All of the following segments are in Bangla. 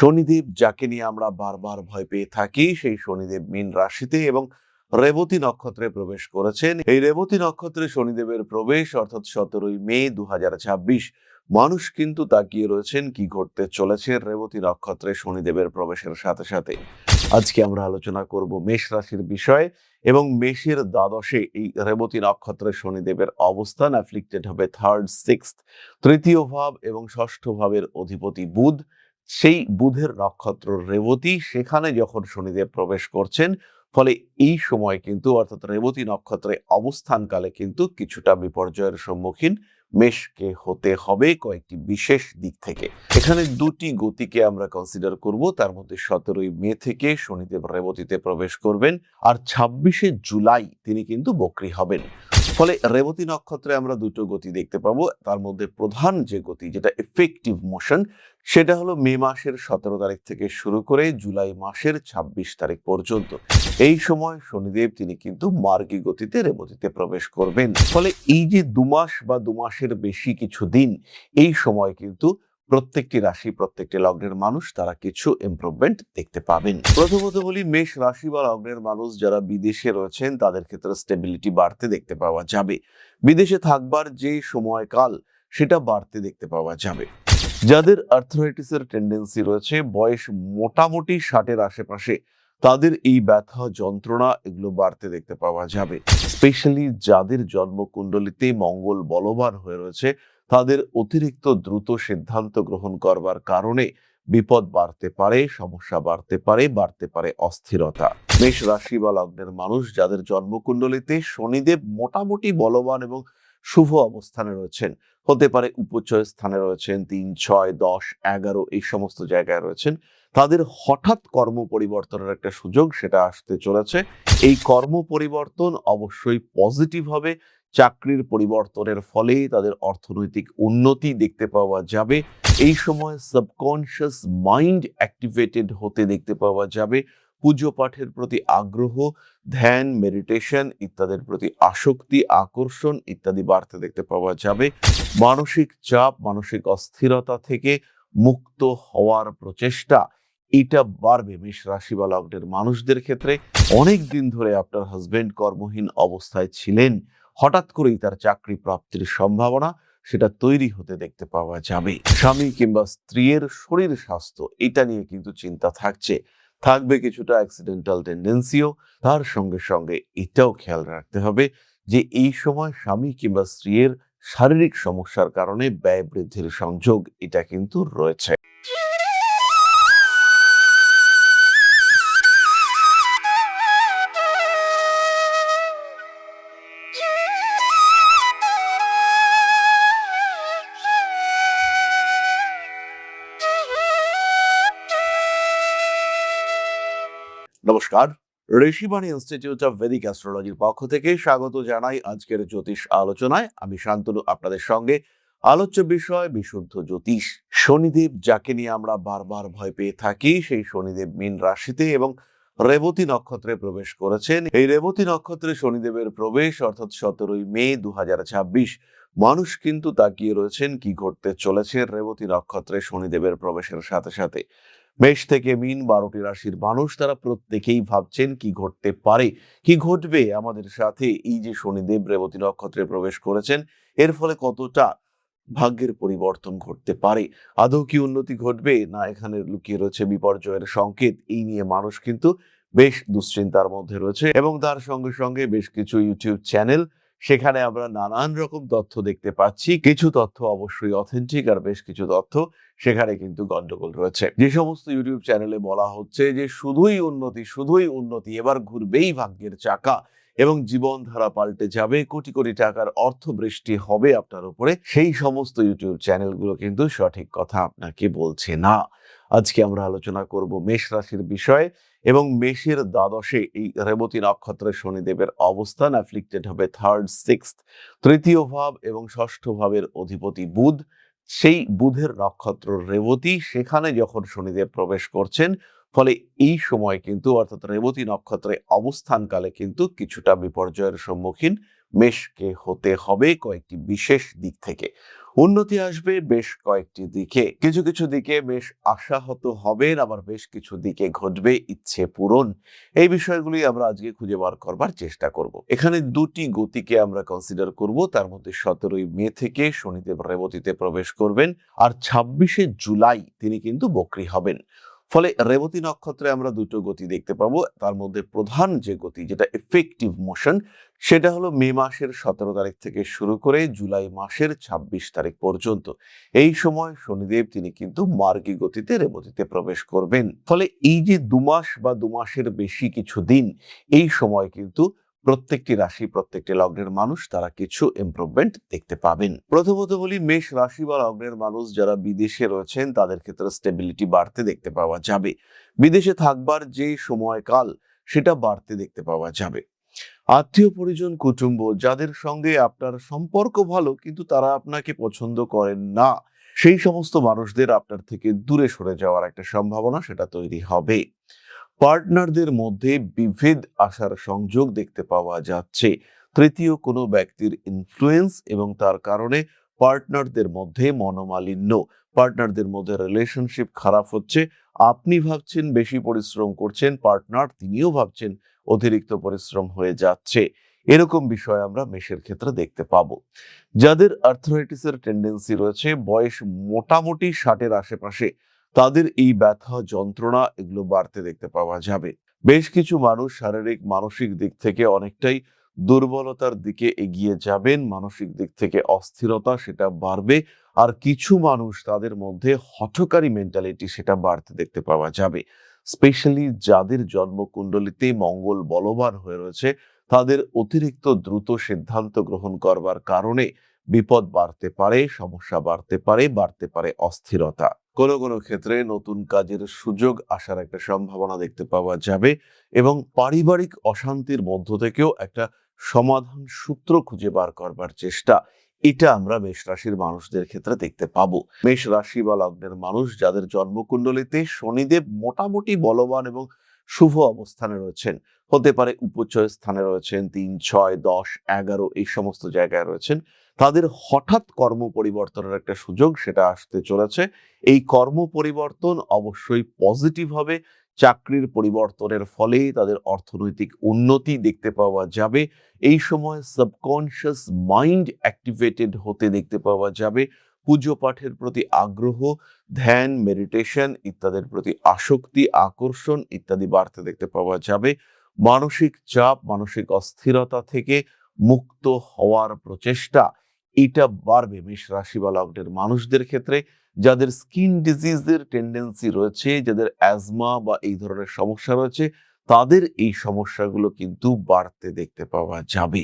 শনিদেব যাকে নিয়ে আমরা বারবার ভয় পেয়ে থাকি, সেই শনিদেব মীন রাশিতে এবং রেবতী নক্ষত্রে প্রবেশ করেছেন। এই রেবতী নক্ষত্রে শনিদেবের প্রবেশ অর্থাৎ 17ই মে 2026। মানুষ কিন্তু তাকিয়ে রয়েছেন কি ঘটতে চলেছে রেবতী নক্ষত্রে শনিদেবের প্রবেশের সাথে সাথে। আজকে আমরা আলোচনা করব মেষ রাশির বিষয়ে এবং মেষের দ্বাদশে এই রেবতী নক্ষত্রে শনিদেবের অবস্থান অ্যাফ্লিক্টেড হবে থার্ড, সিক্সথ, তৃতীয় ভাব এবং ষষ্ঠ ভাবের অধিপতি বুধ। সেই বুধের নক্ষত্র রেবতী, সেখানে যখন শনিদেব প্রবেশ করছেন, ফলে এই সময় কিন্তু অর্থাৎ রেবতী নক্ষত্রে অবস্থানকালে কিন্তু কিছুটা বিপর্যয়ের সম্মুখীন মেষকে হতে হবে কয়েকটি বিশেষ দিক থেকে। এখানে দুটি গতিকে আমরা কনসিডার করব। তার মধ্যে 17ই মে থেকে শনিদেব রেবতীতে প্রবেশ করবেন, আর 26শে জুলাই তিনি কিন্তু বক্রী হবেন। ফলে রেবতী নক্ষত্রে আমরা দুটো গতি দেখতে পাবো। তার মধ্যে প্রধান যে গতি, যেটা এফেক্টিভ মোশন, সেটা হলো মে মাসের 17 তারিখ থেকে শুরু করে জুলাই মাসের 26 তারিখ পর্যন্ত। এই সময় শনিদেব তিনি কিন্তু মার্গী গতিতে রেবতীতে প্রবেশ করবেন। ফলে এই যে 2 মাস বা 2 মাসের বেশি কিছু দিন, এই সময় কিন্তু প্রত্যেকটি রাশি, প্রত্যেকটি লগ্নের মানুষ তারা কিছু ইমপ্রুভমেন্ট দেখতে পাবেন। প্রথমত বলি, মেষ রাশি বা লগ্নের মানুষ যারা বিদেশে রয়েছেন তাদের ক্ষেত্রে স্টেবিলিটি বাড়তে দেখতে পাওয়া যাবে। বিদেশে থাকবার যে সময়কাল, সেটা বাড়তে দেখতে পাওয়া যাবে। যাদের আর্থ্রাইটিসের টেন্ডেন্সি রয়েছে, বয়স মোটামুটি 60-এর আশেপাশে, তাদের এই ব্যথা যন্ত্রণা এগুলো বাড়তে দেখতে পাওয়া যাবে। স্পেশালি যাদের জন্মকুণ্ডলিতে মঙ্গল বলবান হয়ে রয়েছে, তাদের অতিরিক্ত দ্রুত সিদ্ধান্ত গ্রহণ করবার কারণে বিপদ বাড়তে পারে, সমস্যা বাড়তে পারে অস্থিরতা। মেষ রাশি বা লগ্নের মানুষ যাদের জন্মকুণ্ডলিতে শনিদেব মোটামুটি বলবান এবং শুভ অবস্থানে রয়েছেন, হতে পারে উপচয় স্থানে রয়েছেন, 3, 6, 10, 11 এই সমস্ত জায়গায় রয়েছেন, তাদের হঠাৎ কর্ম পরিবর্তনের একটা সুযোগ সেটা আসতে চলেছে। এই কর্ম পরিবর্তন অবশ্যই পজিটিভ হবে। চাকরির পরিবর্তনের ফলে তাদের অর্থনৈতিক উন্নতি দেখতে পাওয়া যাবে। এই সময় সাবকনশিয়াস মাইন্ড অ্যাক্টিভেটেড হতে দেখতে পাওয়া যাবে। পুজো পাঠের প্রতি আগ্রহ, ধ্যান, মেডিটেশন ইত্যাদির প্রতি আসক্তি, আকর্ষণ ইত্যাদি বাড়তে দেখতে পাওয়া যাবে। মানসিক চাপ, মানসিক অস্থিরতা থেকে মুক্ত হওয়ার প্রচেষ্টা, এটা বাড়বে মেষ রাশি বা লগ্নের মানুষদের ক্ষেত্রে। অনেক দিন ধরে আপনার হাজবেন্ড কর্মহীন অবস্থায় ছিলেন, হঠাৎ করেই তার চাকরি প্রাপ্তির সম্ভাবনা সেটা তৈরি হতে দেখতে পাওয়া যাবে। স্বামী কিংবা স্ত্রীর শরীর স্বাস্থ্য, এটা নিয়ে কিন্তু চিন্তা থাকবে কিছুটা অ্যাক্সিডেন্টাল টেন্ডেন্সিও। তার সঙ্গে সঙ্গে এটাও খেয়াল রাখতে হবে যে এই সময় স্বামী কিংবা স্ত্রীর শারীরিক সমস্যার কারণে ব্যয় বৃদ্ধির সংযোগ এটা কিন্তু রয়েছে। নমস্কার, ঋষিবাণী ইনস্টিটিউট অফ ভেদিক অ্যাস্ট্রোলজির পক্ষ থেকে স্বাগত জানাই আজকের জ্যোতিষ আলোচনায়। আমি শান্তনু আপনাদের সঙ্গে। আলোচ্য বিষয় বিশুদ্ধ জ্যোতিষ। শনিদেব যাকে নিয়ে আমরা বারবার ভয় পেয়ে থাকি, সেই শনিদেব মীন রাশিতে এবং রেবতী নক্ষত্রে প্রবেশ করেছেন। এই রেবতী নক্ষত্রে শনিদেবের প্রবেশ অর্থাৎ 17ই মে 2026। মানুষ কিন্তু তাকিয়ে রয়েছেন কি ঘটতে চলেছে রেবতী নক্ষত্রে শনিদেবের প্রবেশের সাথে সাথে। মেষ থেকে মীন 12টি রাশির মানুষ তারা প্রত্যেকেই ভাবছেন কি ঘটতে পারে, কি ঘটবে আমাদের সাথে। এই যে শনিদেব রেবতী নক্ষত্রে প্রবেশ করেছেন, এর ফলে কতটা ভাগ্যের পরিবর্তন ঘটতে পারে, আদৌ কি উন্নতি ঘটবে, না এখানে লুকিয়ে রয়েছে বিপর্যয়ের সংকেত, এই নিয়ে মানুষ কিন্তু বেশ দুশ্চিন্তার মধ্যে রয়েছে। এবং তার সঙ্গে সঙ্গে বেশ কিছু ইউটিউব চ্যানেল, সেখানে আমরা নানান রকম তথ্য দেখতে পাচ্ছি। কিছু তথ্য অবশ্যই অথেন্টিক, আর বেশ কিছু তথ্য সেখানে কিন্তু গন্ডগোল রয়েছে। যে সমস্ত ইউটিউব চ্যানেলে বলা হচ্ছে যে শুধুই উন্নতি, এবার ঘুরবেই ভাগ্যের চাকা এবং জীবনধারা পাল্টে যাবে, কোটি কোটি টাকার অর্থ বৃষ্টি হবে আপনার উপরে, সেই সমস্ত ইউটিউব চ্যানেলগুলো কিন্তু সঠিক কথা আপনাকে বলছে না। আজকে আমরা আলোচনা করব মেষ রাশির বিষয়ে এবং মেষের দ্বাদশে এই রেবতী নক্ষত্রে শনিদেবের অবস্থান অ্যাফ্লিক্টেড হবে থার্ড, সিক্সথ, তৃতীয় ভাব এবং ষষ্ঠ ভাবের অধিপতি বুধ। সেই বুধের নক্ষত্র রেবতী, সেখানে যখন শনিদেব প্রবেশ করছেন, ফলে এই সময় কিন্তু অর্থাৎ রেবতী নক্ষত্রে অবস্থানকালে কিন্তু কিছুটা বিপর্যয়ের সম্মুখীন মেষকে হতে হবে কয়েকটি বিশেষ দিক থেকে। উন্নতি আসবে বেশ কয়েকটি দিকে, কিছু কিছু দিকে বেশ আশাহত হবেন, আবার বেশ কিছু দিকে ঘটবে ইচ্ছে পূরণ। এই বিষয়গুলি আমরা আজকে খুঁজে বার করবার চেষ্টা করব। এখানে দুটি গতিকে আমরা কনসিডার করব। তার মধ্যে 17ই মে থেকে শনিদেব রেবতীতে প্রবেশ করবেন, আর 26শে জুলাই তিনি কিন্তু বক্রী হবেন। ফলে রেবতী নক্ষত্রে আমরা দুটো গতি দেখতে পাবো। তার মধ্যে প্রধান যে গতি, যেটা এফেক্টিভ মোশন, সেটা হলো মে মাসের 17 তারিখ থেকে শুরু করে জুলাই মাসের 26 তারিখ পর্যন্ত। এই সময় শনিদেব তিনি কিন্তু মার্গী গতিতে রেবতীতে প্রবেশ করবেন। ফলে এই যে 2 মাস বা 2 মাসের বেশি কিছু দিন, এই সময় কিন্তু প্রত্যেকটি রাশি, প্রত্যেকটি লগ্নের মানুষ তারা কিছু ইমপ্রুভমেন্ট দেখতে পাবেন। প্রথমত বলি, মেষ রাশি বা লগ্নের মানুষ যারা বিদেশে রয়েছেন তাদের ক্ষেত্রে স্টেবিলিটি বাড়তে দেখতে পাওয়া যাবে। বিদেশে থাকবার যে সময়কাল, সেটা বাড়তে দেখতে পাওয়া যাবে। আত্মীয় পরিজন, কুটুম্ব যাদের সঙ্গে আপনার সম্পর্ক ভালো কিন্তু তারা আপনাকে পছন্দ করেন না, সেই সমস্ত মানুষদের আপনার থেকে দূরে সরে যাওয়ার একটা সম্ভাবনা সেটা তৈরি হবে। পার্টনারদের মধ্যে বিভেদ আসার সংযোগ দেখতে পাওয়া যাচ্ছে। তৃতীয় কোনো ব্যক্তির ইনফ্লুয়েন্স এবং তার কারণে পার্টনারদের মধ্যে মনোমালিন্য, পার্টনারদের মধ্যে রিলেশনশিপ খারাপ হচ্ছে। আপনি ভাবছেন বেশি পরিশ্রম করছেন, পার্টনার তিনিও ভাবছেন অতিরিক্ত পরিশ্রম হয়ে যাচ্ছে। এরকম বিষয় আমরা মেষের ক্ষেত্রে দেখতে পাবো। যাদের আর্থ্রাইটিসের টেন্ডেন্সি রয়েছে, বয়স মোটামুটি 60-এর আশেপাশে, তাদের এই ব্যথা যন্ত্রণা এগুলো বাড়তে দেখতে পাওয়া যাবে। বেশ কিছু মানুষ শারীরিক মানসিক দিক থেকে অনেকটাই দুর্বলতার দিকে এগিয়ে যাবেন, মানসিক দিক থেকে অস্থিরতা সেটা বাড়বে। আর কিছু মানুষ তাদের মধ্যে হঠকারী মেন্টালিটি সেটা বাড়তে দেখতে পাওয়া যাবে। স্পেশালি যাদের জন্মকুণ্ডলিতে মঙ্গল বলবান হয়ে রয়েছে, তাদের অতিরিক্ত দ্রুত সিদ্ধান্ত গ্রহণ করবার কারণে বিপদ বাড়তে পারে, সমস্যা বাড়তে পারে অস্থিরতা। কোনো কোনো ক্ষেত্রে নতুন কাজের সুযোগ আসার একটা সম্ভাবনা দেখতে পাওয়া যাবে, এবং পারিবারিক অশান্তির মধ্য থেকেও একটা সমাধান সূত্র খুঁজে বার করবার চেষ্টা, এটা আমরা মেষ রাশির মানুষদের ক্ষেত্রে দেখতে পাবো। মেষ রাশি বা লগ্নের মানুষ যাদের জন্মকুণ্ডলিতে শনিদেব মোটামুটি বলবান এবং শুভ অবস্থানে রয়েছেন, হতে পারে উপচয় স্থানে রয়েছেন, 3, 6, 10, 11 এই সমস্ত জায়গায় রয়েছেন, তাদের হঠাৎ কর্ম পরিবর্তনের একটা সুযোগ সেটা আসতে চলেছে। এই কর্ম পরিবর্তন অবশ্যই পজিটিভ হবে। চাকরির পরিবর্তনের ফলে তাদের অর্থনৈতিক উন্নতি দেখতে পাওয়া যাবে। এই সময় সাবকনশিয়াস মাইন্ড অ্যাক্টিভেটেড হতে দেখতে পাওয়া যাবে। পুজো পাঠের প্রতি আগ্রহ, ধ্যান, মেডিটেশন ইত্যাদির প্রতি আসক্তি, আকর্ষণ ইত্যাদি বাড়তে দেখতে পাওয়া যাবে। মানসিক চাপ, মানসিক অস্থিরতা থেকে মুক্ত হওয়ার প্রচেষ্টা, এটা বাড়বে মেষ রাশি বা লগ্নের মানুষদের ক্ষেত্রে। যাদের স্কিন ডিজিজের টেন্ডেন্সি রয়েছে, যাদের অ্যাজমা বা এই ধরনের সমস্যা রয়েছে, তাদের এই সমস্যাগুলো কিন্তু বাড়তে দেখতে পাওয়া যাবে।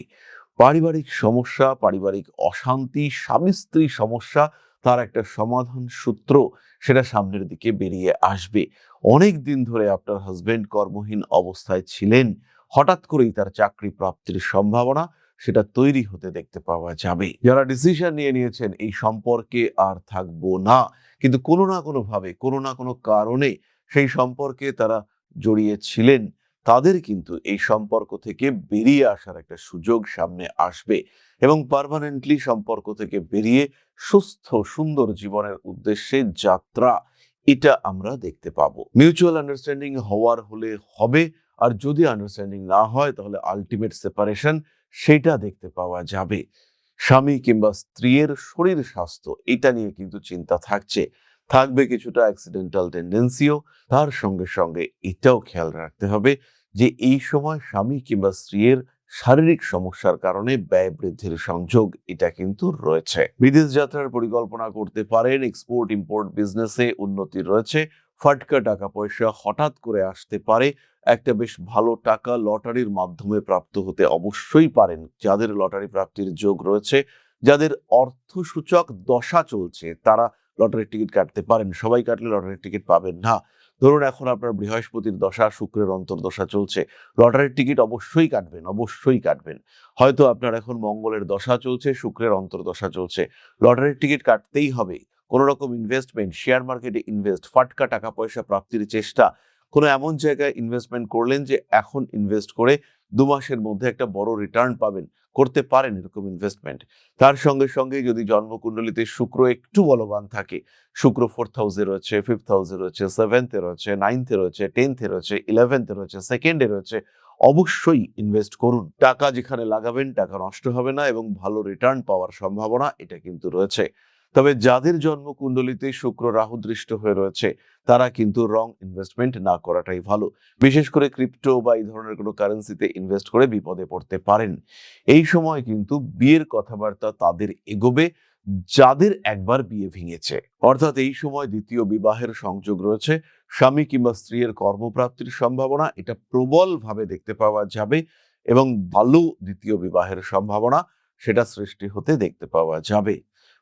পারিবারিক সমস্যা, পারিবারিক অশান্তি, স্বামী স্ত্রী সমস্যা, তার একটা সমাধান সূত্র সেটা সামনের দিকে বেরিয়ে আসবে। অনেক দিন ধরে আপনার হাজবেন্ড কর্মহীন অবস্থায় ছিলেন, হঠাৎ করেই তার চাকরি প্রাপ্তির সম্ভাবনা সেটা তৈরি হতে দেখতে পাওয়া যাবে। যারা ডিসিশন নিয়ে নিয়েছেন এই সম্পর্কে আর থাকবো না, কিন্তু কোনো না কোনো ভাবে, কোনো না কোনো কারণে সেই সম্পর্কে তারা জড়িয়ে ছিলেন, তাদের কিন্তু এই সম্পর্ক থেকে বেরিয়ে আসার একটা সুযোগ সামনে আসবে, এবং পার্মানেন্টলি সম্পর্ক থেকে বেরিয়ে সুস্থ সুন্দর জীবনের উদ্দেশ্যে যাত্রা, এটা আমরা দেখতে পাবো। মিউচুয়াল আন্ডারস্ট্যান্ডিং হওয়ার হলে হবে, আর যদি আন্ডারস্ট্যান্ডিং না হয় তাহলে আলটিমেট সেপারেশন সেটা দেখতে পাওয়া যাবে। স্বামী কিংবা স্ত্রীর শরীর স্বাস্থ্য এটা নিয়ে কিন্তু চিন্তা থাকবে কিছুটা অ্যাক্সিডেন্টাল টেন্ডেন্সিও। তার সঙ্গে সঙ্গে এটাও খেয়াল রাখতে হবে যে এই সময় স্বামী কিংবা স্ত্রীর শারীরিক সমস্যার কারণে ব্যয় বৃদ্ধির সংযোগ এটা কিন্তু রয়েছে। বিদেশ যাত্রার পরিকল্পনা করতে পারেন, এক্সপোর্ট ইম্পোর্ট বিজনেসে উন্নতি রয়েছে, ফাটকা টাকা পয়সা হঠাৎ করে আসতে পারে, একটা বেশ ভালো টাকা লটারির মাধ্যমে প্রাপ্ত হতে অবশ্যই পারেন। যাদের লটারি প্রাপ্তির যোগ রয়েছে, যাদের অর্থসূচক দশা চলছে, তারা লটারির টিকিট কাটতে পারেন। সবাই কাটলে লটারির টিকিট পাবেন না। ধরুন এখন আপনার বৃহস্পতির দশা, শুক্রের অন্তর্দশা চলছে, লটারির টিকিট অবশ্যই কাটবেন, অবশ্যই কাটবেন। হয়তো আপনার এখন মঙ্গলের দশা চলছে, শুক্রের অন্তর্দশা চলছে, লটারির টিকিট কাটতেই হবে। কোন রকম ইনভেস্টমেন্ট, শেয়ার মার্কেটে ইনভেস্ট, ফাটকা টাকা পয়সা প্রাপ্তির চেষ্টা, কোনো এমন জায়গায় ইনভেস্টমেন্ট করলেন যে এখন ইনভেস্ট করে 2 মাসের মধ্যে একটা বড় রিটার্ন পাবেন, করতে পারেন এরকম ইনভেস্টমেন্ট। তার সঙ্গে সঙ্গে যদি জন্মকুণ্ডলিতে শুক্র একটু বলবান থাকে, শুক্র 4th হাউসে রয়েছে, 5th হাউসে রয়েছে, 7th এ রয়েছে, 9th এ রয়েছে, 10th এ রয়েছে, 11th এ রয়েছে, 2nd এ রয়েছে, অবশ্যই ইনভেস্ট করুন। টাকা যেখানে লাগাবেন টাকা নষ্ট হবে না এবং ভালো রিটার্ন পাওয়ার সম্ভাবনা এটা কিন্তু রয়েছে। তবে যাদের জন্মকুণ্ডলিতে শুক্র রাহু দৃষ্ট হয়ে রয়েছে তারা কিন্তু রং ইনভেস্টমেন্ট না করাটাই ভালো। বিশেষ করে ক্রিপ্টো বা এই ধরনের কোনো কারেন্সিতে ইনভেস্ট করে বিপদে পড়তে পারেন। এই সময় কিন্তু বিয়ের কথাবার্তা তাদের এগোবে যাদের একবার বিয়ে ভেঙেছে, অর্থাৎ এই সময় দ্বিতীয় বিবাহের সংযোগ রয়েছে। স্বামী কিংবা স্ত্রীর কর্মপ্রাপ্তির সম্ভাবনা এটা প্রবলভাবে দেখতে পাওয়া যাবে এবং ভালো দ্বিতীয় বিবাহের সম্ভাবনা সেটা সৃষ্টি হতে দেখতে পাওয়া যাবে।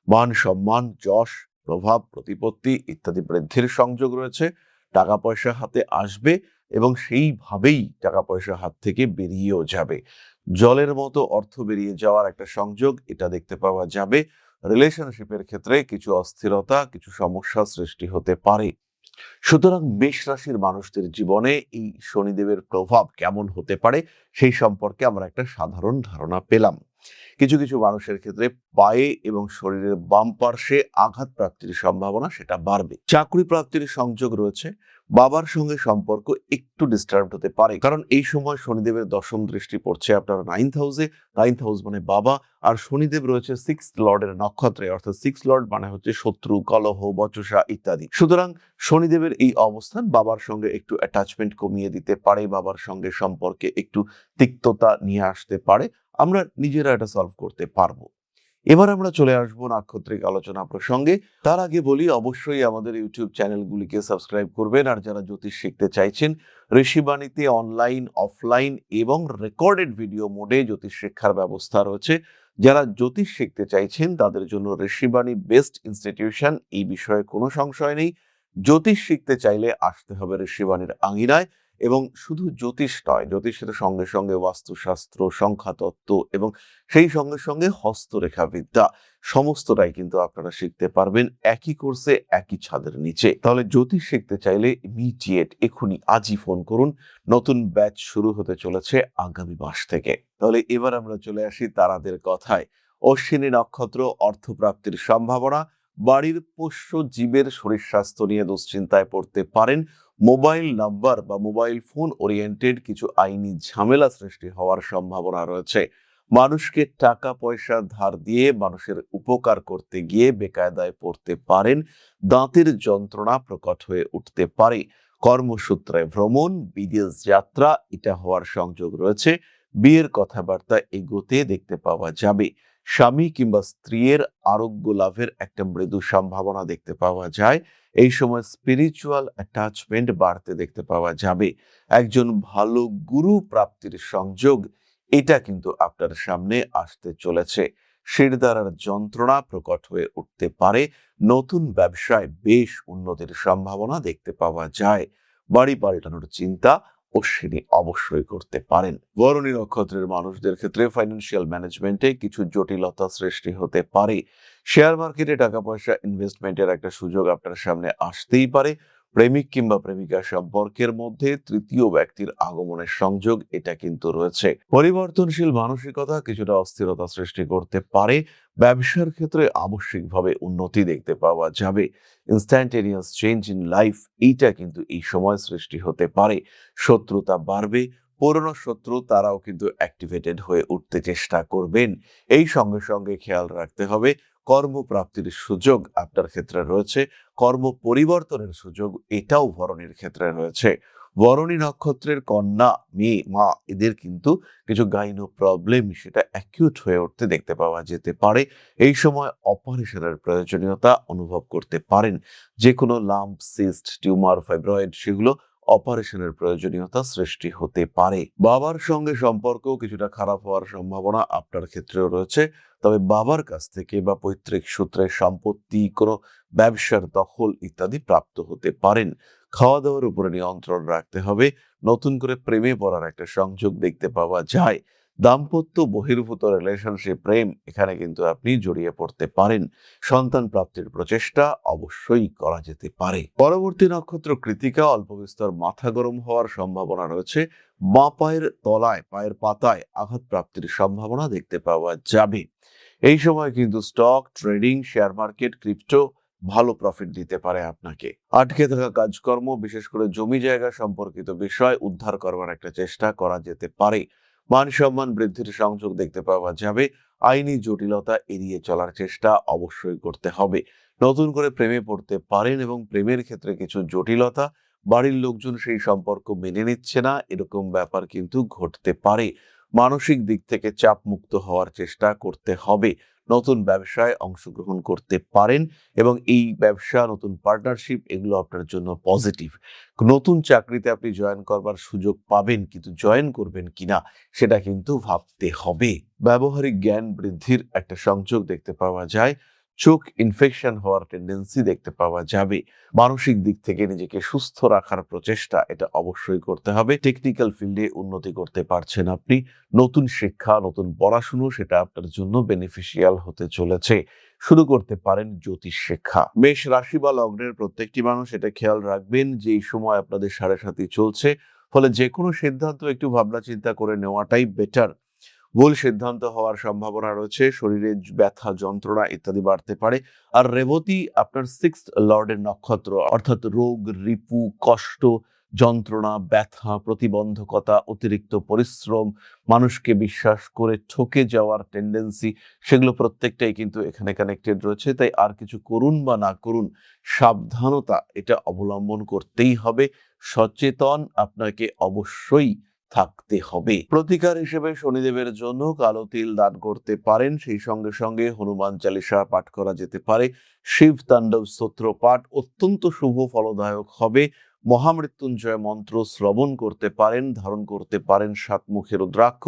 মান সম্মান, যশ, প্রভাব, প্রতিপত্তি ইত্যাদি বৃদ্ধির সংযোগ রয়েছে। টাকা পয়সা হাতে আসবে এবং সেইভাবেই টাকা পয়সা হাত থেকে বেরিয়েও যাবে। জলের মতো অর্থ বেরিয়ে যাওয়ার একটা সংযোগ এটা দেখতে পাওয়া যাবে। রিলেশনশিপের ক্ষেত্রে কিছু অস্থিরতা, কিছু সমস্যা সৃষ্টি হতে পারে। সুতরাং মেষ রাশির মানুষদের জীবনে এই শনিদেবের প্রভাব কেমন হতে পারে সেই সম্পর্কে আমরা একটা সাধারণ ধারণা পেলাম। কিছু কিছু মানুষের ক্ষেত্রে পায়ে এবং শরীরের বাম পার্শ্বে আঘাত প্রাপ্তির সম্ভাবনা সেটা বাড়বে। চাকরি প্রাপ্তির সংযোগ রয়েছে। বাবার সঙ্গে সম্পর্ক একটু ডিস্টার্ব হতে পারে, কারণ এই সময় শনিদেবের দশম দৃষ্টি পড়ছে আপনার 9th হাউসে। 9th হাউস মানে বাবা, আর শনিদেব রয়েছে 6th লর্ডের নক্ষত্রে, অর্থাৎ 6th লর্ড মানে হচ্ছে শত্রু, কলহ, বচসা ইত্যাদি। সুতরাং শনিদেবের এই অবস্থান বাবার সঙ্গে একটু অ্যাটাচমেন্ট কমিয়ে দিতে পারে, বাবার সঙ্গে সম্পর্কে একটু তিক্ততা নিয়ে আসতে পারে। আমরা নিজেরা এটা সলভ করতে পারবো। এবার আমরা চলে আসবো নাক্ষত্রিক আলোচনা প্রসঙ্গে। তার আগে বলি অবশ্যই আমাদের ইউটিউব চ্যানেলগুলিকে সাবস্ক্রাইব করবেন, আর যারা জ্যোতিষ শিখতে চাইছেন ঋষিবাণীতে অনলাইন, অফলাইন এবং রেকর্ডেড ভিডিও মোডে জ্যোতিষ শিক্ষার ব্যবস্থা রয়েছে। যারা জ্যোতিষ শিখতে চাইছেন তাদের জন্য ঋষিবাণী বেস্ট ইনস্টিটিউশন, এই বিষয়ে কোনো সংশয় নেই। জ্যোতিষ শিখতে চাইলে আসতে হবে ঋষিবাণীর আঙিনায়, এবং শুধু জ্যোতিষ নয়, জ্যোতিষের সঙ্গে সঙ্গে বাস্তুশাস্ত্র, সংখ্যাতত্ত্ব এবং সেই সঙ্গে সঙ্গে হস্তরেখা বিদ্যা সমস্তটাই কিন্তু আপনারা শিখতে পারবেন একই কোর্সে, একই ছাদের নিচে। তাহলে জ্যোতিষ শিখতে চাইলে ইমিডিয়েট এখনই আজই ফোন করুন। নতুন ব্যাচ শুরু হতে চলেছে আগামী মাস থেকে। তাহলে এবার আমরা চলে আসি তারাদের কথায়। অশ্বিনী নক্ষত্র, অর্থপ্রাপ্তির সম্ভাবনা। বাড়ির পোষ্য জীবের শরীর স্বাস্থ্য নিয়ে দুশ্চিন্তায় পড়তে পারেন। মোবাইল নাম্বার বা মোবাইল ফোন ওরিয়েন্টেড কিছু আইনি ঝামেলা সৃষ্টি হওয়ার সম্ভাবনা রয়েছে। মানুষকে টাকা পয়সা ধার দিয়ে মানুষের উপকার করতে গিয়ে বেকায়দায় পড়তে পারেন। দাঁতের যন্ত্রণা প্রকট হয়ে উঠতে পারে। কর্মসূত্রে ভ্রমণ, বিদেশ যাত্রা এটা হওয়ার সংযোগ রয়েছে। বিয়ের কথাবার্তা এগোতে দেখতে পাওয়া যাবে। স্বামী কিংবা স্ত্রীর আরোগ্য লাভের একটা মৃদু সম্ভাবনা দেখতে পাওয়া যায়। এই সময় স্পিরিচুয়াল অ্যাটাচমেন্ট বাড়তে দেখতে পাওয়া যাবে। একজন ভালো গুরু প্রাপ্তির সংযোগ এটা কিন্তু আপনার সামনে আসতে চলেছে। শিরদাঁড়ার যন্ত্রণা প্রকট হয়ে উঠতে পারে। নতুন ব্যবসায় বেশ উন্নতির সম্ভাবনা দেখতে পাওয়া যায়। বাড়ি পাল্টানোর চিন্তা অশ্বিনী অবশ্যই করতে পারেন। বরণী নক্ষত্রের মানুষদের ক্ষেত্রে ফাইন্যান্সিয়াল ম্যানেজমেন্টে কিছু জটিলতা সৃষ্টি হতে পারে। শেয়ার মার্কেটে টাকা পয়সা ইনভেস্টমেন্টের একটা সুযোগ আপনার সামনে আসতেই পারে। প্রেমিক কিংবা প্রেমিকা সম্পর্কের মধ্যে তৃতীয় ব্যক্তির আগমনের সংযোগ এটা কিন্তু রয়েছে। পরিবর্তনশীল মানসিকতা কিছুটা অস্থিরতা সৃষ্টি করতে পারে। ব্যবসার ক্ষেত্রে আবশ্যিকভাবে উন্নতি দেখতে পাওয়া যাবে। ইনস্ট্যান্টেনিয়াস চেঞ্জ ইন লাইফ এইটা কিন্তু এই সময় সৃষ্টি হতে পারে। শত্রুতা বাড়বে। পুরনো শত্রু তারাও কিন্তু অ্যাক্টিভেটেড হয়ে উঠতে চেষ্টা করবেন। এই সঙ্গে সঙ্গে খেয়াল রাখতে হবে কর্মপ্রাপ্তির সুযোগ আপনার ক্ষেত্রে রয়েছে। কর্ম পরিবর্তনের সুযোগ এটাও ভরণীর ক্ষেত্রে রয়েছে। ভরণী নক্ষত্রের কন্যা, মেয়ে, মা এদের কিন্তু কিছু গাইনো প্রবলেম সেটা অ্যাকিউট হয়ে উঠতে দেখতে পাওয়া যেতে পারে। এই সময় অপারেশনের প্রয়োজনীয়তা অনুভব করতে পারেন। যে কোনো লাম্প, সিস্ট, টিউমার, ফাইব্রয়েড সেগুলো অপারেশনের প্রয়োজনীয়তা সৃষ্টি হতে পারে। বাবার সঙ্গে সম্পর্ক কিছুটা খারাপ হওয়ার সম্ভাবনা আপনার ক্ষেত্রেও রয়েছে। তবে বাবার কাছ থেকে বা পৈতৃক সূত্রে সম্পত্তি, কোনো ব্যবসার দখল ইত্যাদি প্রাপ্ত হতে পারেন। খাওয়া দাওয়ার উপরে নিয়ন্ত্রণ রাখতে হবে। নতুন করে প্রেমে পড়ার একটা সংযোগ দেখতে পাওয়া যায়। দাম্পত্য বহির্ভূত রিলেশনশিপ, প্রেম, এখানে কিন্তু আপনি জড়িয়ে পড়তে পারেন। সন্তান প্রাপ্তির প্রচেষ্টা অবশ্যই করা যেতে পারে। পরবর্তী নক্ষত্র কৃত্তিকা, অল্প বিস্তর মাথা গরম হওয়ার সম্ভাবনা রয়েছে। বাঁ পায়ের তলায়, পায়ের পাতায় আঘাত প্রাপ্তির সম্ভাবনা দেখতে পাওয়া যাবে। এই সময় কিন্তু stock, trading, share market, crypto ভালো প্রফিট দিতে পারে আপনাকে। আটকে থাকা কাজকর্ম, বিশেষ করে জমি জায়গা সম্পর্কিত বিষয় উদ্ধার করবার একটা চেষ্টা করা যেতে পারে। মান সম্মান বৃদ্ধির সংযোগ দেখতে পাওয়া যাবে। আইনি জটিলতা এড়িয়ে চলার চেষ্টা অবশ্যই করতে হবে। নতুন করে প্রেমে পড়তে পারেন এবং প্রেমের ক্ষেত্রে কিছু জটিলতা, বাড়ির লোকজন সেই সম্পর্ক মেনে নিচ্ছে না, এরকম ব্যাপার কিন্তু ঘটতে পারে। মানসিক দিক থেকে চাপ মুক্ত হওয়ার চেষ্টা করতে হবে। নতুন ব্যবসায় অংশগ্রহণ করতে পারেন এবং এই ব্যবসা, নতুন পার্টনারশিপ, এগুলো আপনার জন্য পজিটিভ। নতুন চাকরিতে আপনি জয়েন করবার সুযোগ পাবেন, কিন্তু জয়েন করবেন কিনা সেটা কিন্তু ভাবতে হবে। ব্যবহারিক জ্ঞান বৃদ্ধির একটা সংযোগ দেখতে পাওয়া যায়। চোখ ইনফেকশন হওয়ার টেন্ডেন্সি দেখতে পাওয়া যাবে। মানসিক দিক থেকে নিজেকে সুস্থ রাখার প্রচেষ্টা এটা অবশ্যই করতে হবে। টেকনিক্যাল ফিল্ডে উন্নতি করতে পারছেন আপনি। নতুন শিক্ষা, নতুন পড়াশুনো, সেটা আপনার জন্য বেনিফিশিয়াল হতে চলেছে। শুরু করতে পারেন জ্যোতিষ শিক্ষা। মেষ রাশি বা লগ্নের প্রত্যেকটি মানুষ এটা খেয়াল রাখবেন যে এই সময় আপনাদের সাড়ে সাথী চলছে, ফলে যে কোনো সিদ্ধান্ত একটু ভাবনা চিন্তা করে নেওয়াটাই বেটার। ভুল সিদ্ধান্ত হওয়ার সম্ভাবনা রয়েছে। শরীরে ব্যথা, যন্ত্রণা ইত্যাদি বাড়তে পারে। আর রেবতী আপনার 6th লর্ডের নক্ষত্র, অর্থাৎ রোগ, রিপু, কষ্ট, যন্ত্রণা, ব্যথা, প্রতিবন্ধকতা, অতিরিক্ত পরিশ্রম, মানুষকে বিশ্বাস করে ঠকে যাওয়ার টেন্ডেন্সি, সেগুলো প্রত্যেকটাই কিন্তু এখানে কানেক্টেড রয়েছে। তাই আর কিছু করুন বা না করুন, সাবধানতা এটা অবলম্বন করতেই হবে। সচেতন আপনাকে অবশ্যই থাকতে হবে। প্রতিকার হিসেবে শনিদেবের জন্য কালো তিল দান করতে পারেন। সেই সঙ্গে সঙ্গে হনুমান চালিসা পাঠ করা যেতে পারে। শিব তাণ্ডব স্তোত্র পাঠ অত্যন্ত শুভ ফলদায়ক হবে। মহামৃত্যুঞ্জয় মন্ত্র শ্রবণ করতে পারেন। ধারণ করতে পারেন 7 মুখের রুদ্রাক্ষ।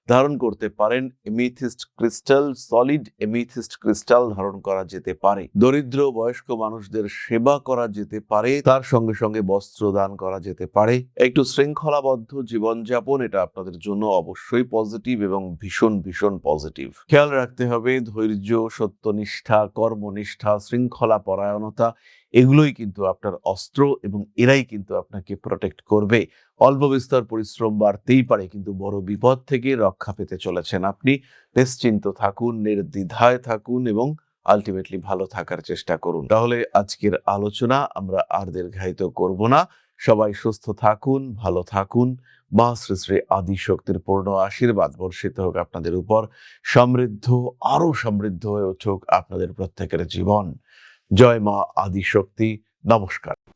ধারণ করতে পারেন amethyst crystal, solid amethyst crystal ধারণ করা যেতে পারে। দরিদ্র বয়স্ক মানুষদের সেবা করা যেতে পারে। তার সঙ্গে সঙ্গে বস্ত্র দান করা যেতে পারে। একটু শৃঙ্খলাবদ্ধ জীবনযাপন এটা আপনাদের জন্য অবশ্যই পজিটিভ এবং ভীষণ ভীষণ পজিটিভ। খেয়াল রাখতে হবে ধৈর্য, সত্যনিষ্ঠা, কর্মনিষ্ঠা, শৃঙ্খলা পরায়ণতা, এগুলোই কিন্তু আপনার অস্ত্র এবং এরাই কিন্তু আপনাকে প্রোটেক্ট করবে। অল্প বিস্তর পরিশ্রম বাড়তেই পারে, কিন্তু বড় বিপদ থেকে রক্ষা পেতে চলেছেন আপনি। নিশ্চিন্ত থাকুন, নির্দ্বিধায় থাকুন এবং আলটিমেটলি ভালো থাকার চেষ্টা করুন। তাহলে আজকের আলোচনা আমরা আর দীর্ঘায়িত করব না। সবাই সুস্থ থাকুন, ভালো থাকুন। মা শ্রী শ্রী আদিশক্তির পূর্ণ আশীর্বাদ বর্ষিত হোক আপনাদের উপর। সমৃদ্ধ, আরো সমৃদ্ধ হয়ে উঠুক আপনাদের প্রত্যেকের জীবন। জয় মা আদিশক্তি। নমস্কার।